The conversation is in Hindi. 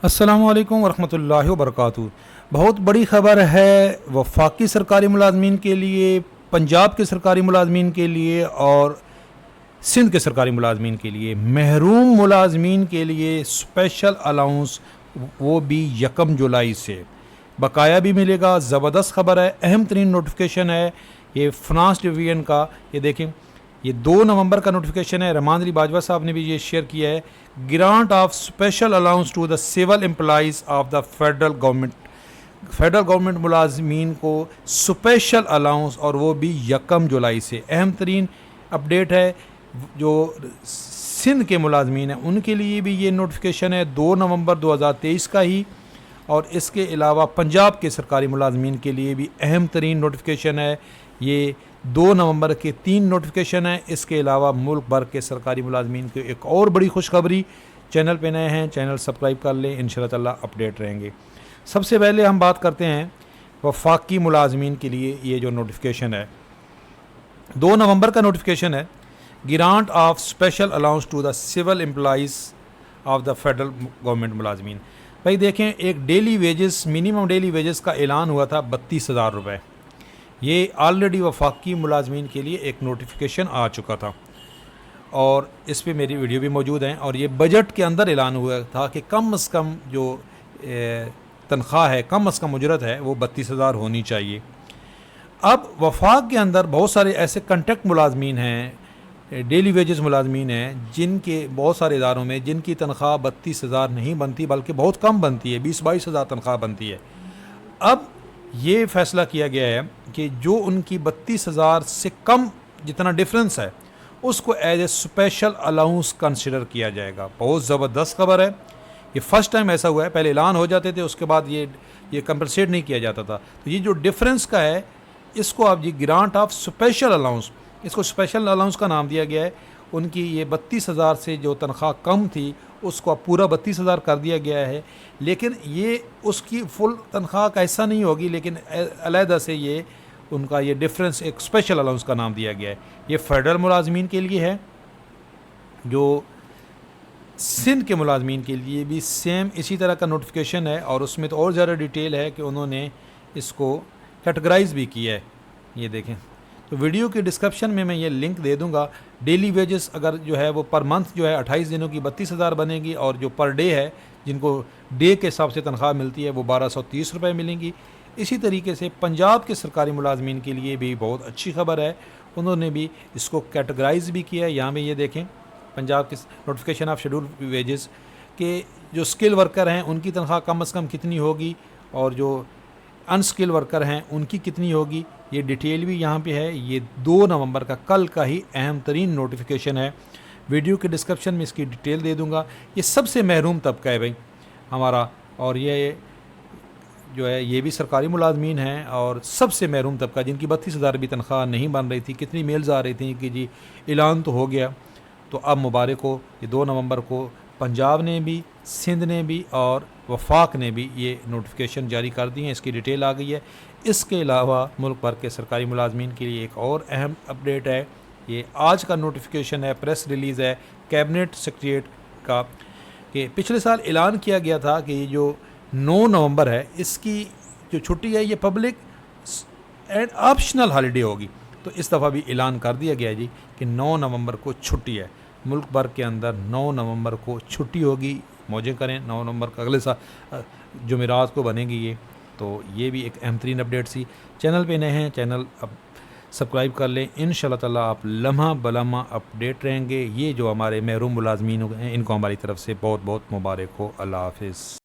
अस्सलामुअलैकुम वरहमतुल्लाहि वबरकातुहू। बहुत बड़ी ख़बर है वफाकी सरकारी मुलाजमीन के लिए, पंजाब के सरकारी मुलाजमीन के लिए और सिंध के सरकारी मुलाजमीन के लिए। महरूम मुलाजमीन के लिए स्पेशल अलाउंस, वो भी 1 जुलाई से बकाया भी मिलेगा। ज़बरदस्त ख़बर है, अहम तरीन नोटिफिकेशन है ये फ्रांस डिवीज़न का। ये देखें, ये 2 नवंबर का नोटिफिकेशन है। रहमान अली बाजवा साहब ने भी ये शेयर किया है। Grant of special allowance to the civil employees of the federal government. Federal government मुलाजमीन को स्पेशल अलाउंस, और वो भी 1 जुलाई से। अहम तरीन अपडेट है। जो सिंध के मुलाजमीन हैं उनके लिए भी ये नोटिफिकेशन है 2 नवंबर 2023 का ही। और इसके अलावा पंजाब के सरकारी मुलाजमीन के लिए भी अहम तरीन नोटिफिकेशन है। ये 2 नवंबर के 3 नोटिफिकेशन है। इसके अलावा मुल्क भर के सरकारी मुलाजमीन की एक और बड़ी खुशखबरी। चैनल पे नए हैं, चैनल सब्सक्राइब कर लें, इंशाअल्लाह ताला अपडेट रहेंगे। सबसे पहले हम बात करते हैं वफाकी मुलाजमीन के लिए। ये जो नोटिफिकेशन है 2 नवंबर का नोटिफिकेशन है। Grant of special allowance to the civil employees of the federal government मुलाजमीन। भाई देखें, एक daily wages, minimum daily wages का ऐलान हुआ था 32,000 रुपये। ये ऑलरेडी वफाकी मुलाजमीन के लिए एक नोटिफिकेशन आ चुका था और इस पर मेरी वीडियो भी मौजूद है। और ये बजट के अंदर ऐलान हुआ था कि कम अज़ कम जो तनख्वाह है, कम अज़ कम उजरत है, वो 32,000 होनी चाहिए। अब वफाक के अंदर बहुत सारे ऐसे कंट्रैक्ट मुलाजमीन हैं, डेली वेजेस मुलाजमीन हैं, जिनके बहुत सारे इदारों में जिनकी तनख्वाह 32,000 नहीं बनती, बल्कि बहुत कम बनती है, 20-22 हज़ार तनख्वाह बनती है। अब ये फ़ैसला किया गया है कि जो उनकी 32,000 से कम जितना डिफरेंस है उसको as a special allowance consider किया जाएगा। बहुत ज़बरदस्त खबर है। ये फ़र्स्ट टाइम ऐसा हुआ है। पहले ऐलान हो जाते थे, उसके बाद ये कंपनसेट नहीं किया जाता था। तो ये जो डिफरेंस का है, इसको आप जी ग्रांट ऑफ स्पेशल अलाउंस, इसको स्पेशल अलाउंस का नाम दिया गया है। उनकी ये 32,000 से जो तनख्वाह कम थी उसको अब पूरा 32,000 कर दिया गया है। लेकिन ये उसकी फुल तनख्वाह का हिस्सा नहीं होगी, लेकिन अलहदा से ये उनका ये डिफरेंस एक स्पेशल अलाउंस का नाम दिया गया है। ये फेडरल मुलाजमीन के लिए है। जो सिंध के मुलाजमीन के लिए भी सेम इसी तरह का नोटिफिकेशन है, और उसमें तो और ज़्यादा डिटेल है कि उन्होंने इसको कैटेगराइज भी किया है। ये देखें, तो वीडियो के डिस्क्रिप्शन में मैं ये लिंक दे दूंगा। डेली वेजेस अगर जो है वो पर मंथ जो है 28 दिनों की 32,000 बनेगी, और जो पर डे है, जिनको डे के हिसाब से तनख्वाह मिलती है, वो 1,230 रुपये मिलेंगी। इसी तरीके से पंजाब के सरकारी मुलाजमीन के लिए भी बहुत अच्छी खबर है। उन्होंने भी इसको कैटेगराइज भी किया है। यहाँ में ये देखें, पंजाब के नोटिफिकेशन ऑफ शेड्यूल वेजेस के जो स्किल वर्कर हैं उनकी तनख्वाह कम अज़ कम कितनी होगी, और जो अनस्किल वर्कर हैं उनकी कितनी होगी, ये डिटेल भी यहाँ पे है। ये 2 नवंबर का, कल का ही अहम तरीन नोटिफिकेशन है। वीडियो के डिस्क्रिप्शन में इसकी डिटेल दे दूँगा। ये सबसे महरूम तबका है भाई हमारा, और ये जो है ये भी सरकारी मुलाजमीन हैं, और सबसे महरूम तबका जिनकी 32,000 भी तनख्वाह नहीं बन रही थी। कितनी मेल्स आ रही थी कि जी ऐलान तो हो गया। तो अब मुबारक हो, ये 2 नवंबर को पंजाब ने भी, सिंध ने भी और वफाक ने भी ये नोटिफिकेशन जारी कर दिए हैं। इसकी डिटेल आ गई है। इसके अलावा मुल्क भर के सरकारी मुलाजमीन के लिए एक और अहम अपडेट है। ये आज का नोटिफिकेशन है, प्रेस रिलीज़ है कैबिनेट सेक्रेटरीट का, कि पिछले साल ऐलान किया गया था कि ये जो 9 नवंबर है, इसकी जो छुट्टी है ये पब्लिक एंड ऑप्शनल हॉलीडे होगी। तो इस दफ़ा भी ऐलान कर दिया गया जी कि 9 नवंबर को छुट्टी है। मुल्क भर के अंदर 9 नवंबर को छुट्टी होगी। मौजें करें। 9 नवंबर का अगले साल जुमेरात को बनेगी ये। तो ये भी एक अहम तरीन अपडेट सी। चैनल पे नए हैं, चैनल अब सब्सक्राइब कर लें। इंशाअल्लाह ताला आप लम्हा बलम्हा अपडेट रहेंगे। ये जो हमारे महरूम मुलाजमीन हैं, इनको हमारी तरफ से बहुत बहुत मुबारक हो। अल्लाह हाफ़िज़।